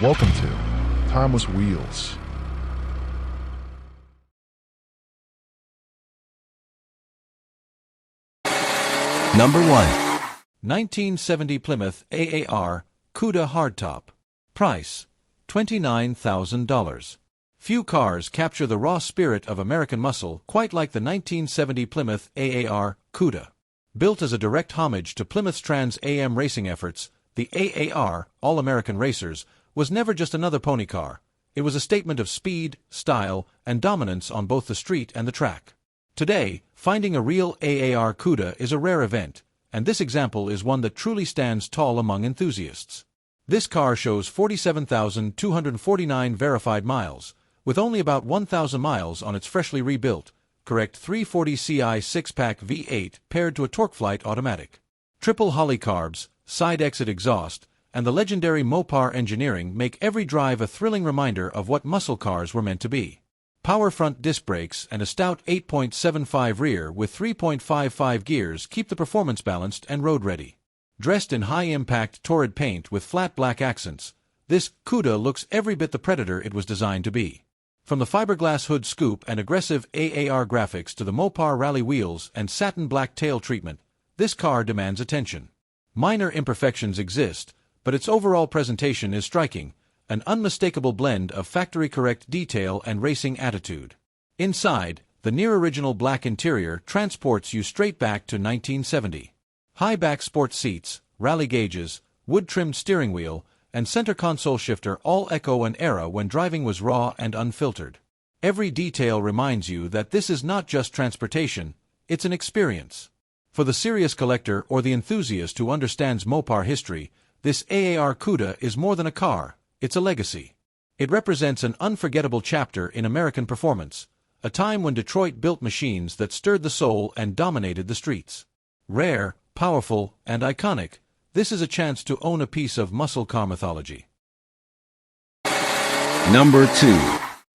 Welcome to Timeless Wheels. Number 1. 1970 Plymouth AAR CUDA Hardtop. Price $29,000. Few cars capture the raw spirit of American muscle quite like the 1970 Plymouth AAR CUDA. Built as a direct homage to Plymouth's Trans Am racing efforts, the AAR, All-American Racers, was never just another pony car. It was a statement of speed, style, and dominance on both the street and the track. Today, finding a real AAR CUDA is a rare event, and this example is one that truly stands tall among enthusiasts. This car shows 47,249 verified miles, with only about 1,000 miles on its freshly rebuilt, correct 340 Ci 6-pack V8 paired to a TorqueFlite automatic. Triple Holley carbs, side-exit exhaust, and the legendary Mopar engineering make every drive a thrilling reminder of what muscle cars were meant to be. Power front disc brakes and a stout 8.75 rear with 3.55 gears keep the performance balanced and road-ready. Dressed in high-impact Torrid paint with flat black accents, this CUDA looks every bit the predator it was designed to be. From the fiberglass hood scoop and aggressive AAR graphics to the Mopar rally wheels and satin black tail treatment, this car demands attention. Minor imperfections exist, but its overall presentation is striking, an unmistakable blend of factory-correct detail and racing attitude. Inside, the near-original black interior transports you straight back to 1970. High-back sports seats, rally gauges, wood-trimmed steering wheel, and center console shifter all echo an era when driving was raw and unfiltered. Every detail reminds you that this is not just transportation, it's an experience. For the serious collector or the enthusiast who understands Mopar history, this AAR CUDA is more than a car, it's a legacy. It represents an unforgettable chapter in American performance, a time when Detroit built machines that stirred the soul and dominated the streets. Rare, powerful, and iconic, this is a chance to own a piece of muscle car mythology. Number 2.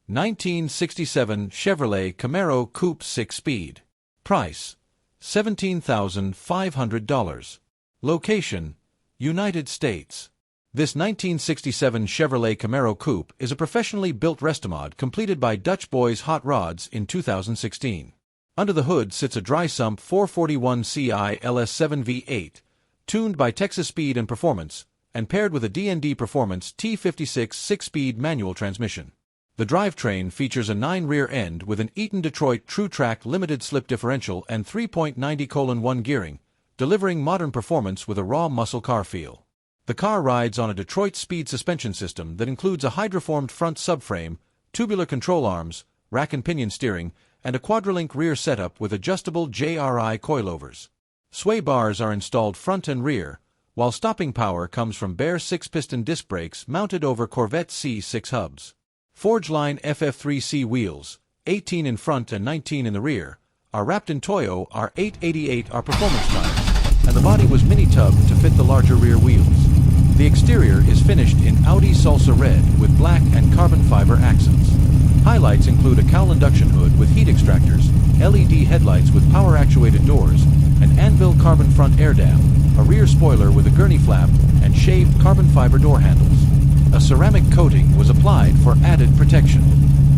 1967 Chevrolet Camaro Coupe 6-speed. Price $17,500. Location United States. This 1967 Chevrolet Camaro Coupe is a professionally built restomod completed by Dutch Boys Hot Rods in 2016. Under the hood sits a dry sump 441 Ci LS7 V8, tuned by Texas Speed and Performance, and paired with a D&D Performance T56 6-speed manual transmission. The drivetrain features a 9 rear end with an Eaton Detroit TrueTrack limited slip differential and 3.90:1 gearing, delivering modern performance with a raw muscle car feel. The car rides on a Detroit Speed suspension system that includes a hydroformed front subframe, tubular control arms, rack and pinion steering, and a quadrillink rear setup with adjustable JRI coilovers. Sway bars are installed front and rear, while stopping power comes from bare 6-piston disc brakes mounted over Corvette C6 hubs. Forgeline FF3C wheels, 18 in front and 19 in the rear, are wrapped in Toyo R888R performance tires, and the body was mini-tubbed to fit the larger rear wheels. The exterior is finished in Audi Salsa Red with black and carbon fiber accents. Highlights include a cowl induction hood with heat extractors, LED headlights with power-actuated doors, an Anvil carbon front air dam, a rear spoiler with a gurney flap, and shaved carbon fiber door handles. A ceramic coating was applied for added protection.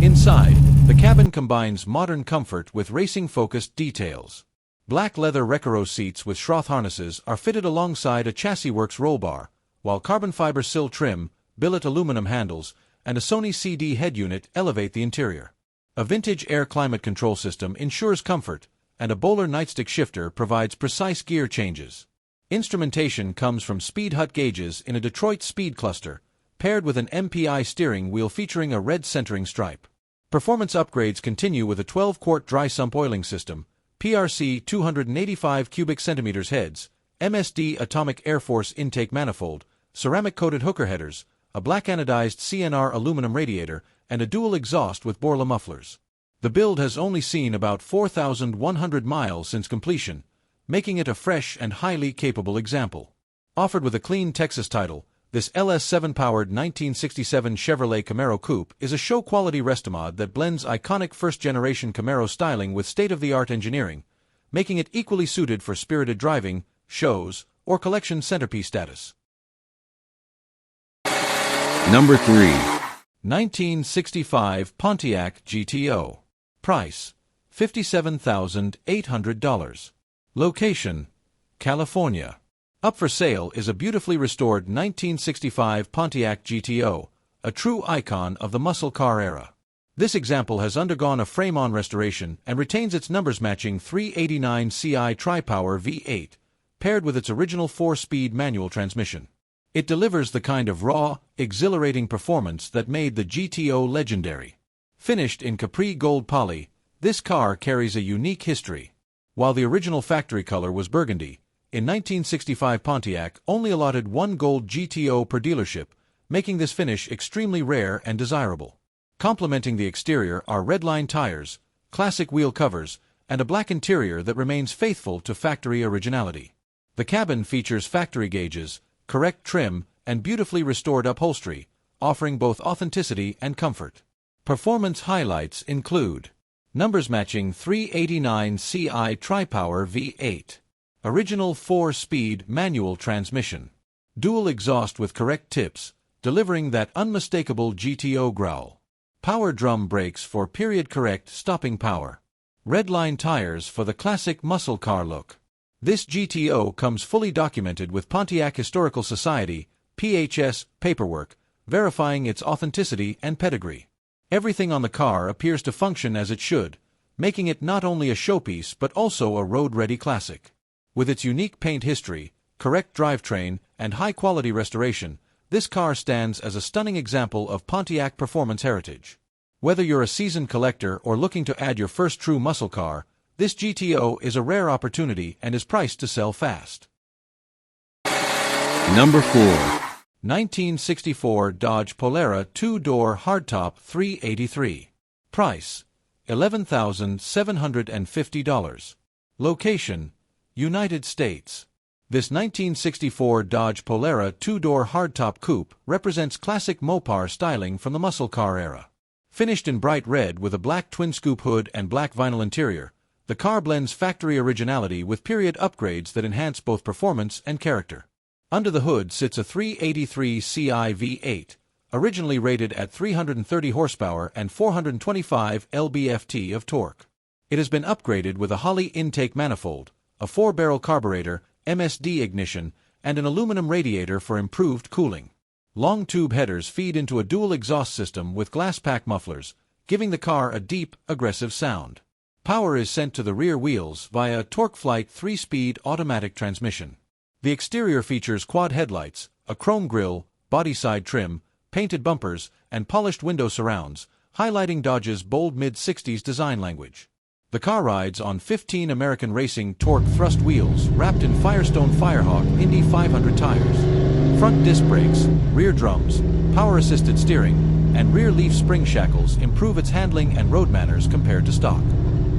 Inside, the cabin combines modern comfort with racing-focused details. Black leather Recaro seats with Schroth harnesses are fitted alongside a Chassis Works roll bar, while carbon fiber sill trim, billet aluminum handles, and a Sony CD head unit elevate the interior. A vintage air climate control system ensures comfort, and a Bowler nightstick shifter provides precise gear changes. Instrumentation comes from Speed Hut gauges in a Detroit Speed cluster, paired with an MPI steering wheel featuring a red centering stripe. Performance upgrades continue with a 12-quart dry sump oiling system, PRC 285 cubic centimeters heads, MSD Atomic Air Force intake manifold, ceramic-coated hooker headers, a black anodized CNR aluminum radiator, and a dual exhaust with Borla mufflers. The build has only seen about 4,100 miles since completion, making it a fresh and highly capable example. Offered with a clean Texas title, this LS7-powered 1967 Chevrolet Camaro Coupe is a show-quality restomod that blends iconic first-generation Camaro styling with state-of-the-art engineering, making it equally suited for spirited driving, shows, or collection centerpiece status. Number 3. 1965 Pontiac GTO. Price, $57,800. Location, California. Up for sale is a beautifully restored 1965 Pontiac GTO, a true icon of the muscle car era. This example has undergone a frame-on restoration and retains its numbers-matching 389 Ci Tri-Power V8, paired with its original 4-speed manual transmission. It delivers the kind of raw, exhilarating performance that made the GTO legendary. Finished in Capri Gold Poly, this car carries a unique history. While the original factory color was burgundy, in 1965 Pontiac only allotted one gold GTO per dealership, making this finish extremely rare and desirable. Complementing the exterior are redline tires, classic wheel covers, and a black interior that remains faithful to factory originality. The cabin features factory gauges, correct trim, and beautifully restored upholstery, offering both authenticity and comfort. Performance highlights include numbers matching 389 Ci Tri-Power V8, original 4-speed manual transmission, dual exhaust with correct tips, delivering that unmistakable GTO growl, power drum brakes for period-correct stopping power, redline tires for the classic muscle car look. This GTO comes fully documented with Pontiac Historical Society (PHS) paperwork, verifying its authenticity and pedigree. Everything on the car appears to function as it should, making it not only a showpiece but also a road-ready classic. With its unique paint history, correct drivetrain, and high-quality restoration, this car stands as a stunning example of Pontiac performance heritage. Whether you're a seasoned collector or looking to add your first true muscle car, this GTO is a rare opportunity and is priced to sell fast. Number 4. 1964 Dodge Polara 2-door hardtop 383. Price, $11,750. Location, United States. This 1964 Dodge Polara 2-door hardtop coupe represents classic Mopar styling from the muscle car era. Finished in bright red with a black twin-scoop hood and black vinyl interior, the car blends factory originality with period upgrades that enhance both performance and character. Under the hood sits a 383 Ci V8, originally rated at 330 horsepower and 425 lb-ft of torque. It has been upgraded with a Holley intake manifold, a 4-barrel carburetor, MSD ignition, and an aluminum radiator for improved cooling. Long tube headers feed into a dual exhaust system with glass pack mufflers, giving the car a deep, aggressive sound. Power is sent to the rear wheels via a TorqueFlite 3-speed automatic transmission. The exterior features quad headlights, a chrome grille, body side trim, painted bumpers, and polished window surrounds, highlighting Dodge's bold mid-60s design language. The car rides on 15 American Racing Torque thrust wheels wrapped in Firestone Firehawk Indy 500 tires. Front disc brakes, rear drums, power-assisted steering, and rear leaf spring shackles improve its handling and road manners compared to stock.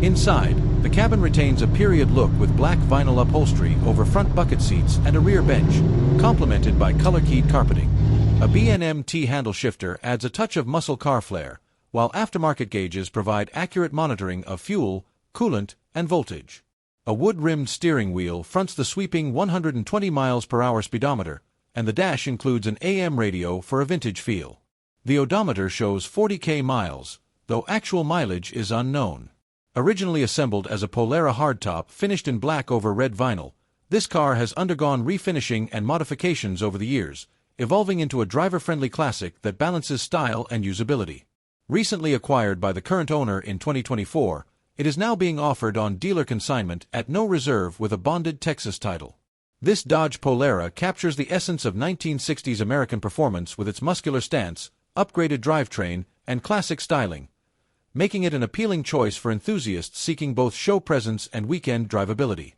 Inside, the cabin retains a period look with black vinyl upholstery over front bucket seats and a rear bench, complemented by color-keyed carpeting. A B&M T-handle shifter adds a touch of muscle car flair, while aftermarket gauges provide accurate monitoring of fuel, coolant, and voltage. A wood-rimmed steering wheel fronts the sweeping 120 mph speedometer, and the dash includes an AM radio for a vintage feel. The odometer shows 40,000 miles, though actual mileage is unknown. Originally assembled as a Polara hardtop finished in black over red vinyl, this car has undergone refinishing and modifications over the years, evolving into a driver-friendly classic that balances style and usability. Recently acquired by the current owner in 2024, it is now being offered on dealer consignment at no reserve with a bonded Texas title. This Dodge Polara captures the essence of 1960s American performance with its muscular stance, upgraded drivetrain, and classic styling, making it an appealing choice for enthusiasts seeking both show presence and weekend drivability.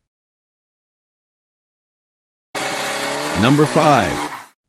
Number 5.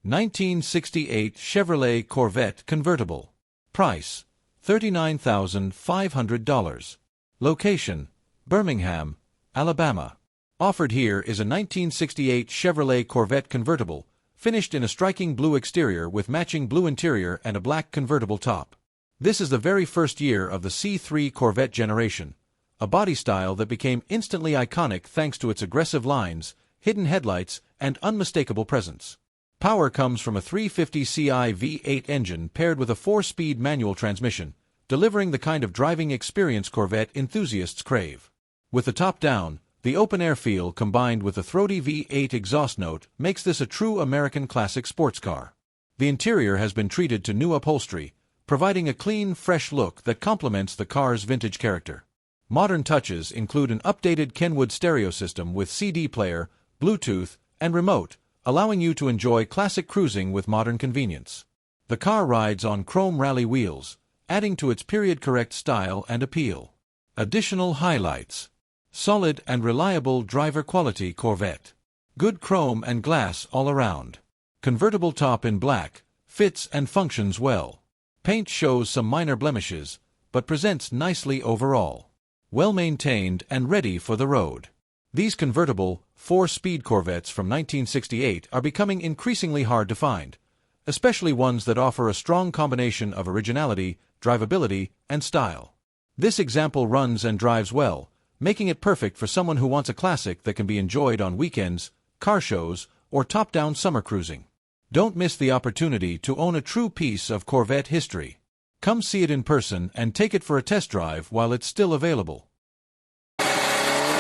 1968 Chevrolet Corvette Convertible. Price, $39,500. Location, Birmingham, Alabama. Offered here is a 1968 Chevrolet Corvette Convertible, finished in a striking blue exterior with matching blue interior and a black convertible top. This is the very first year of the C3 Corvette generation, a body style that became instantly iconic thanks to its aggressive lines, hidden headlights, and unmistakable presence. Power comes from a 350 Ci V8 engine paired with a 4-speed manual transmission, delivering the kind of driving experience Corvette enthusiasts crave. With the top down, the open-air feel combined with the throaty V8 exhaust note makes this a true American classic sports car. The interior has been treated to new upholstery, providing a clean, fresh look that complements the car's vintage character. Modern touches include an updated Kenwood stereo system with CD player, Bluetooth, and remote, allowing you to enjoy classic cruising with modern convenience. The car rides on chrome rally wheels, adding to its period-correct style and appeal. Additional highlights: solid and reliable driver quality Corvette. Good chrome and glass all around. Convertible top in black, fits and functions well. Paint shows some minor blemishes, but presents nicely overall. Well-maintained and ready for the road. These convertible, 4-speed Corvettes from 1968 are becoming increasingly hard to find, especially ones that offer a strong combination of originality, drivability, and style. This example runs and drives well, making it perfect for someone who wants a classic that can be enjoyed on weekends, car shows, or top-down summer cruising. Don't miss the opportunity to own a true piece of Corvette history. Come see it in person and take it for a test drive while it's still available.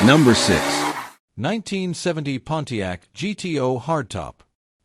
Number 6. 1970 Pontiac GTO Hardtop.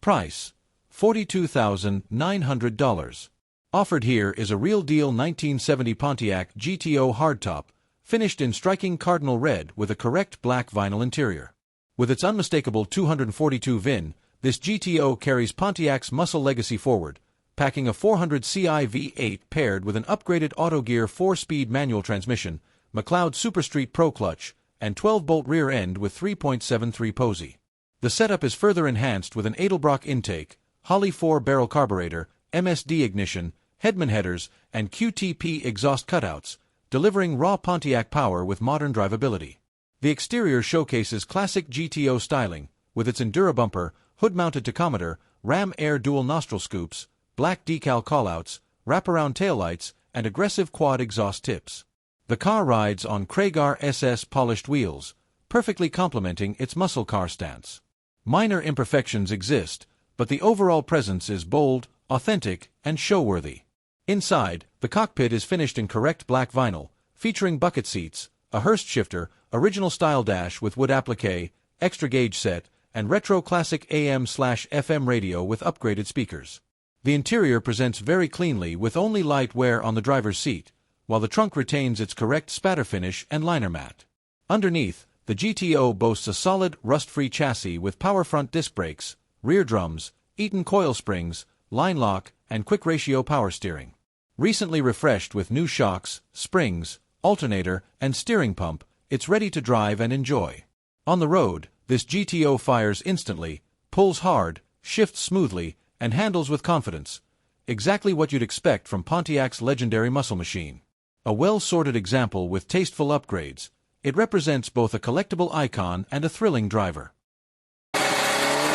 Price: $42,900. Offered here is a real deal 1970 Pontiac GTO Hardtop, finished in striking cardinal red with a correct black vinyl interior. With its unmistakable 242 VIN, this GTO carries Pontiac's muscle legacy forward, packing a 400 Ci V8 paired with an upgraded Autogear 4-speed manual transmission, McLeod Superstreet Pro clutch, and 12-bolt rear end with 3.73 Posey. The setup is further enhanced with an Edelbrock intake, Holley 4-barrel carburetor, MSD ignition, Hedman headers, and QTP exhaust cutouts, delivering raw Pontiac power with modern drivability. The exterior showcases classic GTO styling, with its Endura bumper, hood-mounted tachometer, Ram Air dual nostril scoops, black decal callouts, wraparound taillights, and aggressive quad exhaust tips. The car rides on Craigar SS polished wheels, perfectly complementing its muscle car stance. Minor imperfections exist, but the overall presence is bold, authentic, and show-worthy. Inside, the cockpit is finished in correct black vinyl, featuring bucket seats, a Hurst shifter, original-style dash with wood applique, extra gauge set, and retro classic AM/FM radio with upgraded speakers. The interior presents very cleanly with only light wear on the driver's seat, while the trunk retains its correct spatter finish and liner mat. Underneath, the GTO boasts a solid, rust-free chassis with power front disc brakes, rear drums, Eaton coil springs, line lock, and quick-ratio power steering. Recently refreshed with new shocks, springs, alternator, and steering pump, it's ready to drive and enjoy. On the road, this GTO fires instantly, pulls hard, shifts smoothly, and handles with confidence. Exactly what you'd expect from Pontiac's legendary muscle machine. A well-sorted example with tasteful upgrades, it represents both a collectible icon and a thrilling driver.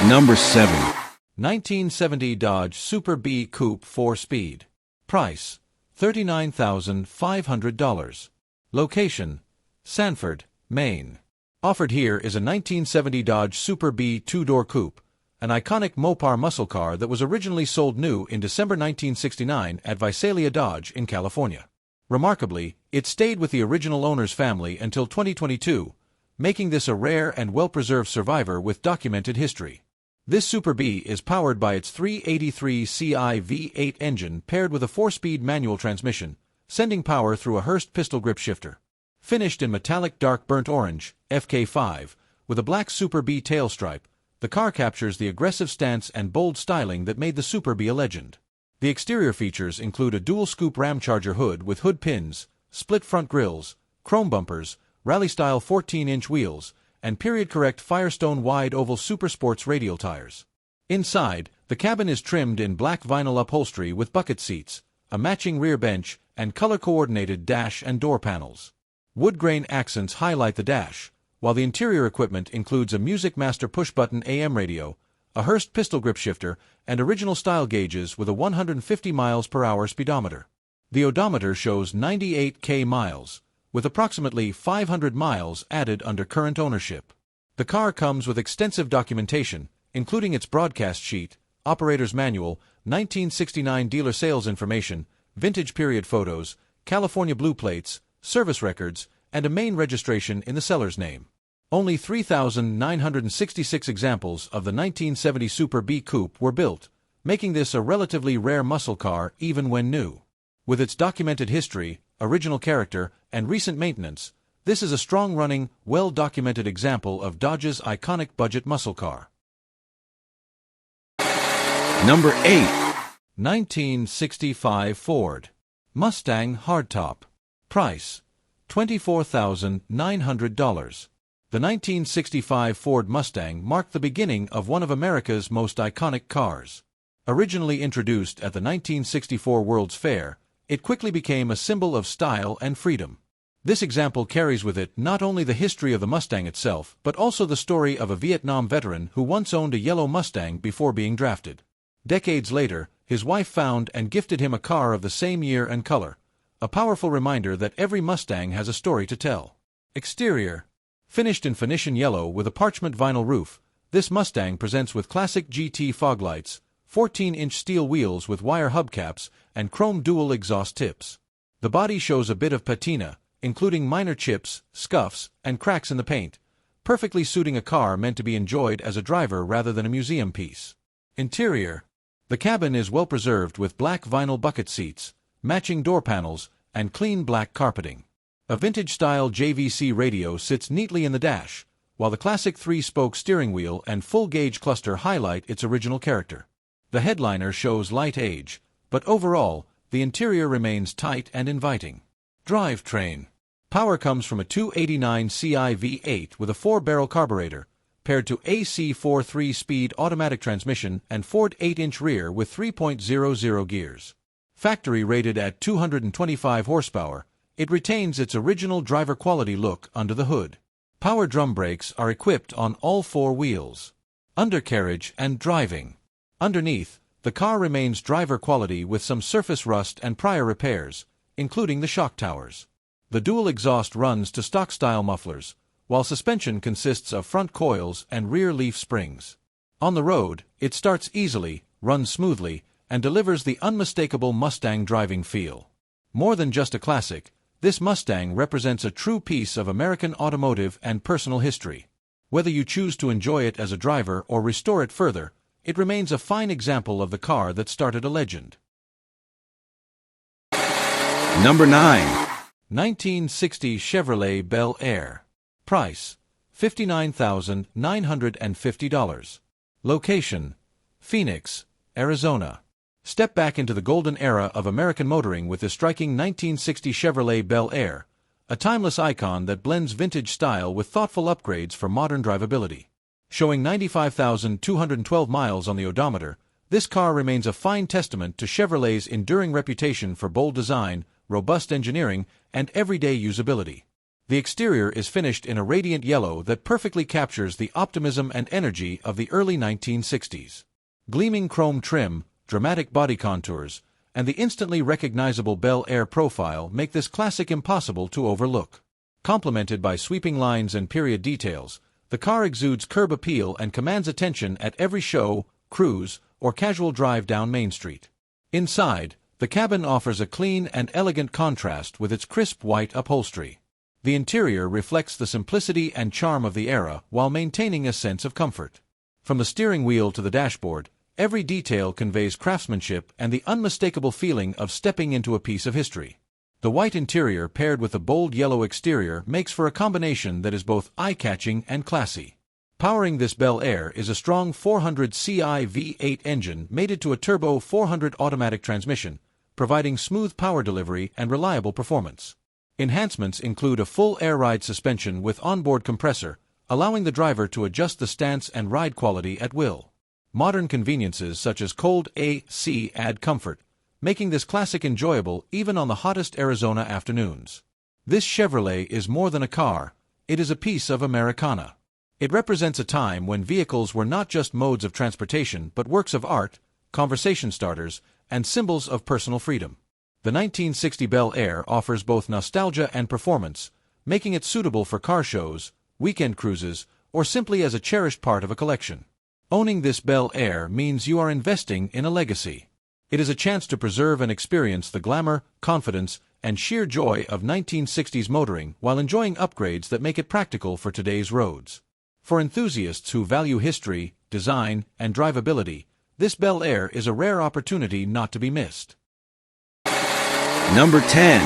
Number 7. 1970 Dodge Super Bee Coupe 4-speed. Price: $39,500. Location: Sanford, Maine. Offered here is a 1970 Dodge Super Bee two-door coupe, an iconic Mopar muscle car that was originally sold new in December 1969 at Visalia Dodge in California. Remarkably, it stayed with the original owner's family until 2022, making this a rare and well-preserved survivor with documented history. This Super Bee is powered by its 383 Ci V8 engine paired with a 4-speed manual transmission, sending power through a Hurst pistol grip shifter. Finished in metallic dark burnt orange, FK5, with a black Super Bee tail stripe, the car captures the aggressive stance and bold styling that made the Super Bee a legend. The exterior features include a dual-scoop Ramcharger hood with hood pins, split front grills, chrome bumpers, rally-style 14-inch wheels, and period-correct Firestone wide oval Super Sports radial tires. Inside, the cabin is trimmed in black vinyl upholstery with bucket seats, a matching rear bench, and color-coordinated dash and door panels. Wood grain accents highlight the dash, while the interior equipment includes a Music Master push-button AM radio, a Hurst pistol grip shifter, and original-style gauges with a 150 mph speedometer. The odometer shows 98,000 miles, with approximately 500 miles added under current ownership. The car comes with extensive documentation, including its broadcast sheet, operator's manual, 1969 dealer sales information, vintage period photos, California blue plates, service records, and a main registration in the seller's name. Only 3,966 examples of the 1970 Super B Coupe were built, making this a relatively rare muscle car even when new. With its documented history, original character, and recent maintenance, this is a strong-running, well-documented example of Dodge's iconic budget muscle car. Number 8. 1965 Ford Mustang Hardtop. Price: $24,900. The 1965 Ford Mustang marked the beginning of one of America's most iconic cars. Originally introduced at the 1964 World's Fair, it quickly became a symbol of style and freedom. This example carries with it not only the history of the Mustang itself, but also the story of a Vietnam veteran who once owned a yellow Mustang before being drafted. Decades later, his wife found and gifted him a car of the same year and color, a powerful reminder that every Mustang has a story to tell. Exterior: finished in Phoenician yellow with a parchment vinyl roof, this Mustang presents with classic GT fog lights, 14-inch steel wheels with wire hubcaps, and chrome dual exhaust tips. The body shows a bit of patina, including minor chips, scuffs, and cracks in the paint, perfectly suiting a car meant to be enjoyed as a driver rather than a museum piece. Interior: the cabin is well preserved with black vinyl bucket seats, matching door panels, and clean black carpeting. A vintage-style JVC radio sits neatly in the dash, while the classic 3-spoke steering wheel and full-gauge cluster highlight its original character. The headliner shows light age, but overall, the interior remains tight and inviting. Drivetrain: power comes from a 289 Ci V8 with a 4-barrel carburetor, paired to AC4 3-speed automatic transmission and Ford 8-inch rear with 3.00 gears. Factory rated at 225 horsepower, it retains its original driver quality look under the hood. Power drum brakes are equipped on all 4 wheels. Undercarriage and driving: underneath, the car remains driver quality with some surface rust and prior repairs, including the shock towers. The dual exhaust runs to stock-style mufflers, while suspension consists of front coils and rear leaf springs. On the road, it starts easily, runs smoothly, and delivers the unmistakable Mustang driving feel. More than just a classic, this Mustang represents a true piece of American automotive and personal history. Whether you choose to enjoy it as a driver or restore it further, it remains a fine example of the car that started a legend. Number 9. 1960 Chevrolet Bel Air. Price: $59,950. Location: Phoenix, Arizona. Step back into the golden era of American motoring with this striking 1960 Chevrolet Bel Air, a timeless icon that blends vintage style with thoughtful upgrades for modern drivability. Showing 95,212 miles on the odometer, this car remains a fine testament to Chevrolet's enduring reputation for bold design, robust engineering, and everyday usability. The exterior is finished in a radiant yellow that perfectly captures the optimism and energy of the early 1960s. Gleaming chrome trim, dramatic body contours, and the instantly recognizable Bel Air profile make this classic impossible to overlook. Complemented by sweeping lines and period details, the car exudes curb appeal and commands attention at every show, cruise, or casual drive down Main Street. Inside, the cabin offers a clean and elegant contrast with its crisp white upholstery. The interior reflects the simplicity and charm of the era while maintaining a sense of comfort. From the steering wheel to the dashboard, every detail conveys craftsmanship and the unmistakable feeling of stepping into a piece of history. The white interior paired with the bold yellow exterior makes for a combination that is both eye-catching and classy. Powering this Bel Air is a strong 400 Ci V8 engine mated to a turbo 400 automatic transmission, providing smooth power delivery and reliable performance. Enhancements include a full air ride suspension with onboard compressor, allowing the driver to adjust the stance and ride quality at will. Modern conveniences such as cold AC add comfort, making this classic enjoyable even on the hottest Arizona afternoons. This Chevrolet is more than a car, it is a piece of Americana. It represents a time when vehicles were not just modes of transportation but works of art, conversation starters, and symbols of personal freedom. The 1960 Bel Air offers both nostalgia and performance, making it suitable for car shows, weekend cruises, or simply as a cherished part of a collection. Owning this Bel Air means you are investing in a legacy. It is a chance to preserve and experience the glamour, confidence, and sheer joy of 1960s motoring while enjoying upgrades that make it practical for today's roads. For enthusiasts who value history, design, and drivability, this Bel Air is a rare opportunity not to be missed. Number 10.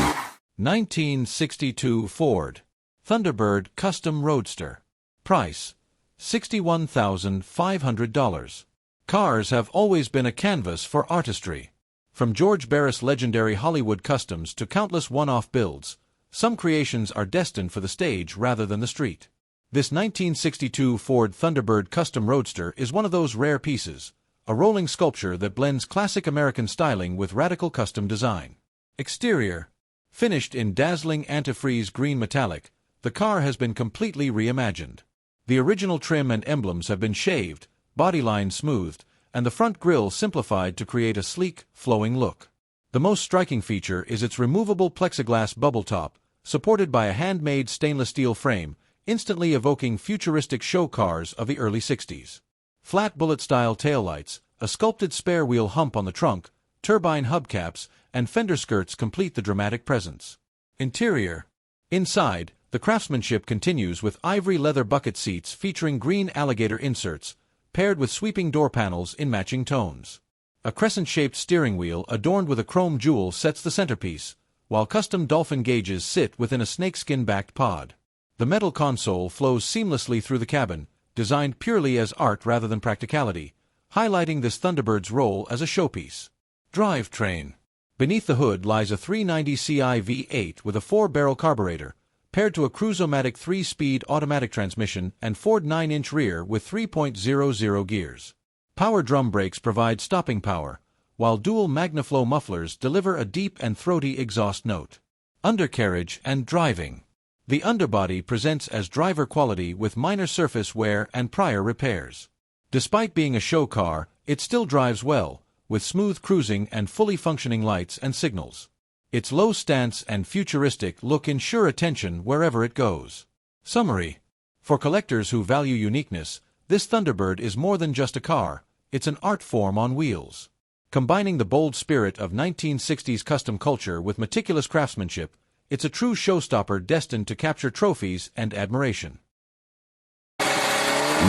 1962 Ford Thunderbird Custom Roadster. Price: $61,500. Cars have always been a canvas for artistry. From George Barris' legendary Hollywood customs to countless one-off builds, some creations are destined for the stage rather than the street. This 1962 Ford Thunderbird Custom Roadster is one of those rare pieces, a rolling sculpture that blends classic American styling with radical custom design. Exterior: finished in dazzling antifreeze green metallic, the car has been completely reimagined. The original trim and emblems have been shaved, bodyline smoothed, and the front grille simplified to create a sleek, flowing look. The most striking feature is its removable plexiglass bubble top, supported by a handmade stainless steel frame, instantly evoking futuristic show cars of the early 60s. Flat bullet-style taillights, a sculpted spare wheel hump on the trunk, turbine hubcaps, and fender skirts complete the dramatic presence. Interior: inside, the craftsmanship continues with ivory leather bucket seats featuring green alligator inserts, paired with sweeping door panels in matching tones. A crescent-shaped steering wheel adorned with a chrome jewel sets the centerpiece, while custom dolphin gauges sit within a snakeskin-backed pod. The metal console flows seamlessly through the cabin, designed purely as art rather than practicality, highlighting this Thunderbird's role as a showpiece. Drivetrain: beneath the hood lies a 390 Ci V8 with a 4-barrel carburetor, paired to a Cruise-O-Matic 3-speed automatic transmission and Ford 9-inch rear with 3.00 gears. Power drum brakes provide stopping power, while dual MagnaFlow mufflers deliver a deep and throaty exhaust note. Undercarriage and driving: the underbody presents as driver quality with minor surface wear and prior repairs. Despite being a show car, it still drives well, with smooth cruising and fully functioning lights and signals. Its low stance and futuristic look ensure attention wherever it goes. Summary: for collectors who value uniqueness, this Thunderbird is more than just a car, it's an art form on wheels. Combining the bold spirit of 1960s custom culture with meticulous craftsmanship, it's a true showstopper destined to capture trophies and admiration.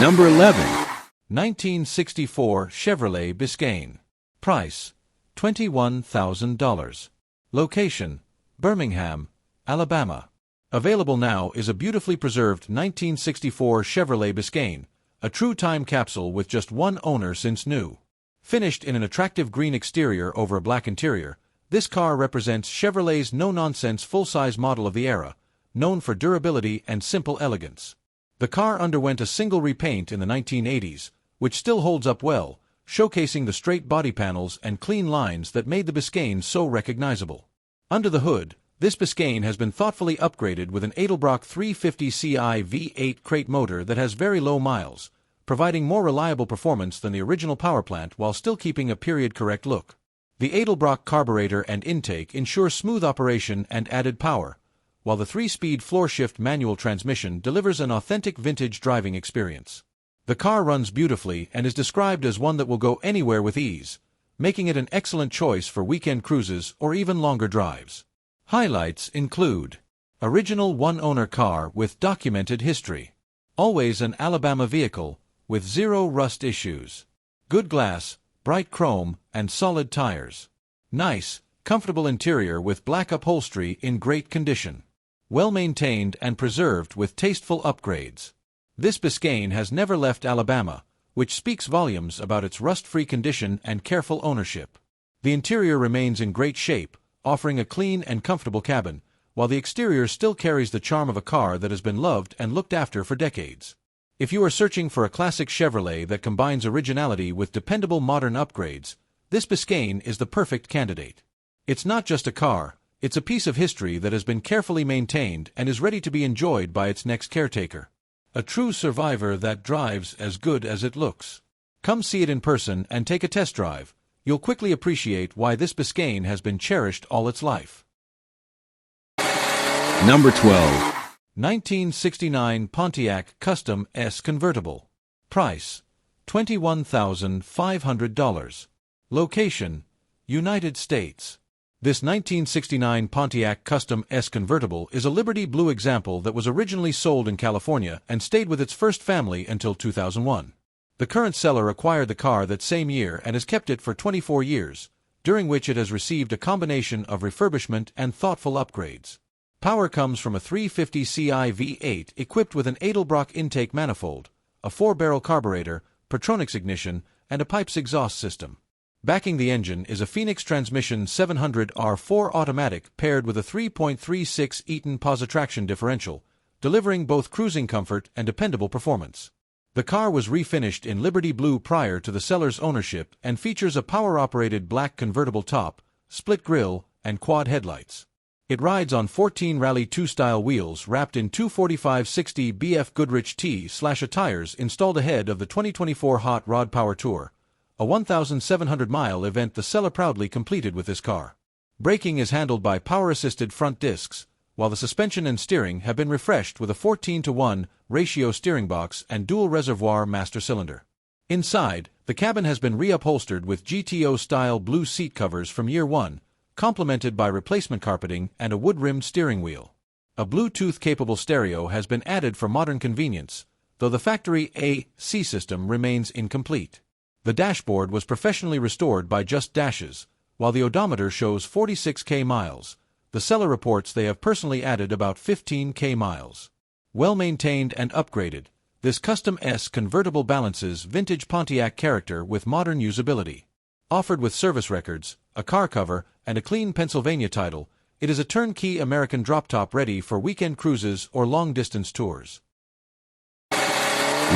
Number 11. 1964 Chevrolet Biscayne. Price: $21,000. Location: Birmingham, Alabama. Available now is a beautifully preserved 1964 Chevrolet Biscayne, a true time capsule with just one owner since new. Finished in an attractive green exterior over a black interior, this car represents Chevrolet's no-nonsense full-size model of the era, known for durability and simple elegance. The car underwent a single repaint in the 1980s, which still holds up well, showcasing the straight body panels and clean lines that made the Biscayne so recognizable. Under the hood, this Biscayne has been thoughtfully upgraded with an Edelbrock 350 Ci V8 crate motor that has very low miles, providing more reliable performance than the original powerplant while still keeping a period-correct look. The Edelbrock carburetor and intake ensure smooth operation and added power, while the 3-speed floor-shift manual transmission delivers an authentic vintage driving experience. The car runs beautifully and is described as one that will go anywhere with ease, making it an excellent choice for weekend cruises or even longer drives. Highlights include: original one-owner car with documented history. Always an Alabama vehicle, with zero rust issues. Good glass, bright chrome, and solid tires. Nice, comfortable interior with black upholstery in great condition. Well-maintained and preserved with tasteful upgrades. This Biscayne has never left Alabama, which speaks volumes about its rust-free condition and careful ownership. The interior remains in great shape, offering a clean and comfortable cabin, while the exterior still carries the charm of a car that has been loved and looked after for decades. If you are searching for a classic Chevrolet that combines originality with dependable modern upgrades, this Biscayne is the perfect candidate. It's not just a car, it's a piece of history that has been carefully maintained and is ready to be enjoyed by its next caretaker. A true survivor that drives as good as it looks. Come see it in person and take a test drive. You'll quickly appreciate why this Biscayne has been cherished all its life. Number 12. 1969 Pontiac Custom S Convertible. Price: $21,500. Location: United States. This 1969 Pontiac Custom S convertible is a Liberty Blue example that was originally sold in California and stayed with its first family until 2001. The current seller acquired the car that same year and has kept it for 24 years, during which it has received a combination of refurbishment and thoughtful upgrades. Power comes from a 350 Ci V8 equipped with an Edelbrock intake manifold, a 4-barrel carburetor, Pertronix ignition, and a pipes exhaust system. Backing the engine is a Phoenix Transmission 700R4 automatic paired with a 3.36 Eaton Positraction differential, delivering both cruising comfort and dependable performance. The car was refinished in Liberty Blue prior to the seller's ownership and features a power-operated black convertible top, split grille, and quad headlights. It rides on 14 Rally 2 style wheels wrapped in 245/60 BF Goodrich T/A tires installed ahead of the 2024 Hot Rod Power Tour, a 1,700-mile event the seller proudly completed with this car. Braking is handled by power-assisted front discs, while the suspension and steering have been refreshed with a 14:1 ratio steering box and dual reservoir master cylinder. Inside, the cabin has been reupholstered with GTO-style blue seat covers from year one, complemented by replacement carpeting and a wood-rimmed steering wheel. A Bluetooth-capable stereo has been added for modern convenience, though the factory AC system remains incomplete. The dashboard was professionally restored by Just Dashes, while the odometer shows 46K miles. The seller reports they have personally added about 15K miles. Well-maintained and upgraded, this Custom S convertible balances vintage Pontiac character with modern usability. Offered with service records, a car cover, and a clean Pennsylvania title, it is a turnkey American drop-top ready for weekend cruises or long-distance tours.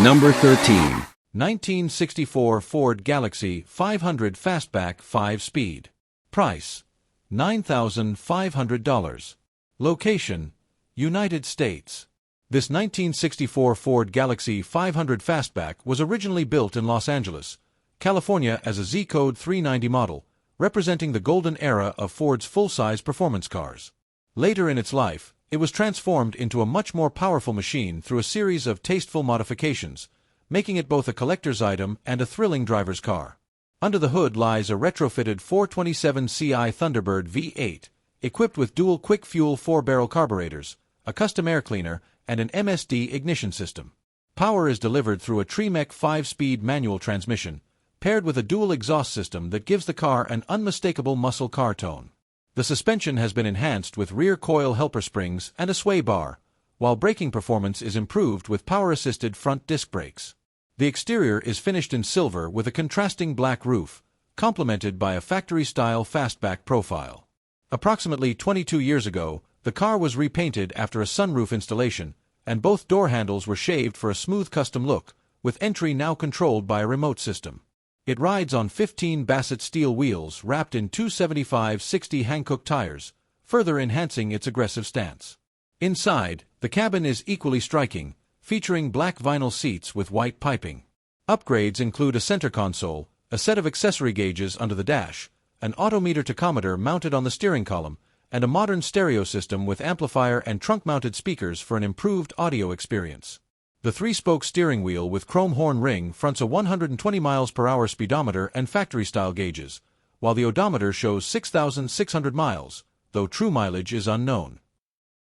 Number 13. 1964 Ford Galaxy 500 Fastback 5-speed. Price: $9,500. Location: United States. This 1964 Ford Galaxy 500 Fastback was originally built in Los Angeles, California as a Z-Code 390 model, representing the golden era of Ford's full-size performance cars. Later in its life, it was transformed into a much more powerful machine through a series of tasteful modifications, making it both a collector's item and a thrilling driver's car. Under the hood lies a retrofitted 427 Ci Thunderbird V8, equipped with dual quick-fuel 4-barrel carburetors, a custom air cleaner, and an MSD ignition system. Power is delivered through a Tremec 5-speed manual transmission, paired with a dual exhaust system that gives the car an unmistakable muscle car tone. The suspension has been enhanced with rear coil helper springs and a sway bar, while braking performance is improved with power-assisted front disc brakes. The exterior is finished in silver with a contrasting black roof, complemented by a factory-style fastback profile. Approximately 22 years ago, the car was repainted after a sunroof installation, and both door handles were shaved for a smooth custom look, with entry now controlled by a remote system. It rides on 15 Bassett steel wheels wrapped in 275/60 Hankook tires, further enhancing its aggressive stance. Inside, the cabin is equally striking, featuring black vinyl seats with white piping. Upgrades include a center console, a set of accessory gauges under the dash, an odometer tachometer mounted on the steering column, and a modern stereo system with amplifier and trunk-mounted speakers for an improved audio experience. The 3-spoke steering wheel with chrome horn ring fronts a 120 mph speedometer and factory-style gauges, while the odometer shows 6,600 miles, though true mileage is unknown.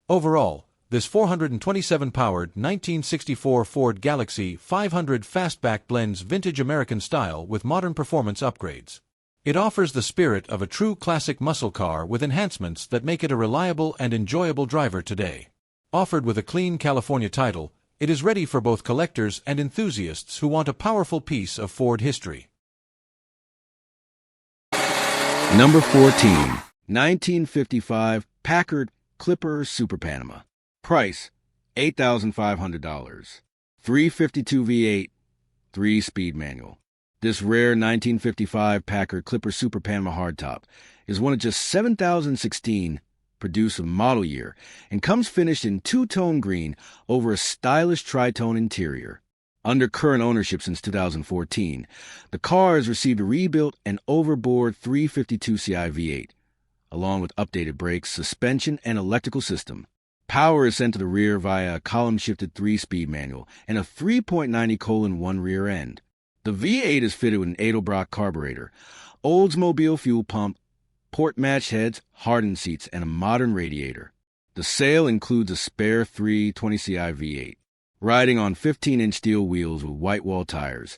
Overall, this 427-powered 1964 Ford Galaxy 500 Fastback blends vintage American style with modern performance upgrades. It offers the spirit of a true classic muscle car with enhancements that make it a reliable and enjoyable driver today. Offered with a clean California title, it is ready for both collectors and enthusiasts who want a powerful piece of Ford history. Number 14. 1955 Packard Clipper Super Panama. Price: $8,500. 352 V8, 3-speed manual. This rare 1955 Packard Clipper Super Panama hardtop is one of just 7,016 produced of model year and comes finished in two-tone green over a stylish tri-tone interior. Under current ownership since 2014, the car has received a rebuilt and overboard 352 Ci V8, along with updated brakes, suspension, and electrical system. Power is sent to the rear via a column-shifted 3-speed manual and a 3.90:1 rear end. The V8 is fitted with an Edelbrock carburetor, Oldsmobile fuel pump, port match heads, hardened seats, and a modern radiator. The sail includes a spare 320ci V8, riding on 15-inch steel wheels with white wall tires.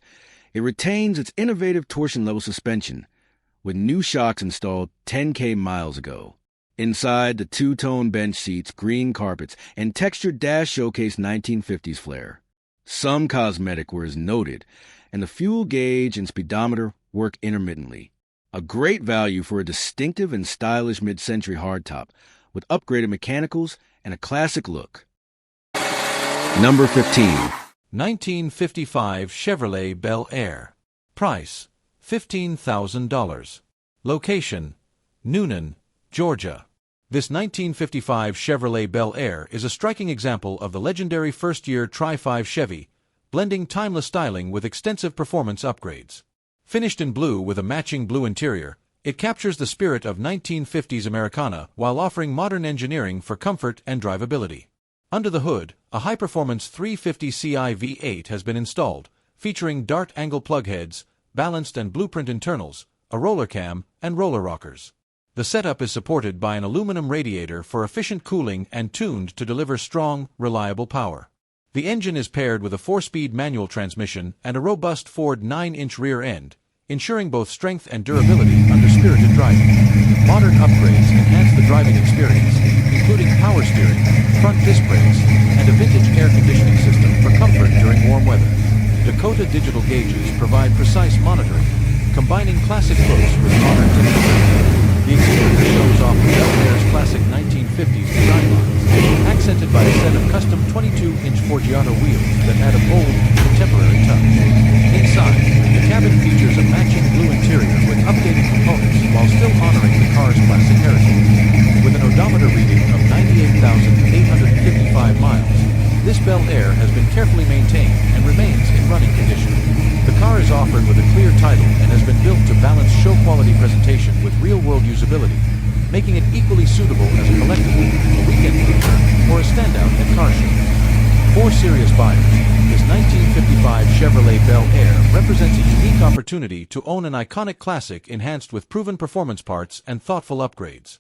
It retains its innovative torsion-level suspension, with new shocks installed 10K miles ago. Inside, the two-tone bench seats, green carpets, and textured dash showcase 1950s flair. Some cosmetic work is noted, and the fuel gauge and speedometer work intermittently. A great value for a distinctive and stylish mid-century hardtop, with upgraded mechanicals and a classic look. Number 15. 1955 Chevrolet Bel Air. Price, $15,000. Location, Newnan, Georgia. This 1955 Chevrolet Bel Air is a striking example of the legendary first-year Tri-5 Chevy, blending timeless styling with extensive performance upgrades. Finished in blue with a matching blue interior, it captures the spirit of 1950s Americana while offering modern engineering for comfort and drivability. Under the hood, a high-performance 350ci V8 has been installed, featuring dart angle plug heads, balanced and blueprint internals, a roller cam, and roller rockers. The setup is supported by an aluminum radiator for efficient cooling and tuned to deliver strong, reliable power. The engine is paired with a 4-speed manual transmission and a robust Ford 9-inch rear end, ensuring both strength and durability under spirited driving. Modern upgrades enhance the driving experience, including power steering, front disc brakes, and a vintage air conditioning system for comfort during warm weather. Dakota digital gauges provide precise monitoring, combining classic looks with modern technology. The exterior shows off the Bel Air's classic 1950s design lines, accented by a set of custom 22-inch Forgiato wheels that add a bold, contemporary touch. Inside, the cabin features a matching blue interior with updated components while still honoring the car's classic heritage. With an odometer reading of 98,855 miles, this Bel Air has been carefully maintained and remains in running condition. The car is offered with a clear title and has been built to balance show-quality presentation with real-world usability, making it equally suitable as a collectible, a weekend cruiser, or a standout at car shows. For serious buyers, this 1955 Chevrolet Bel Air represents a unique opportunity to own an iconic classic enhanced with proven performance parts and thoughtful upgrades.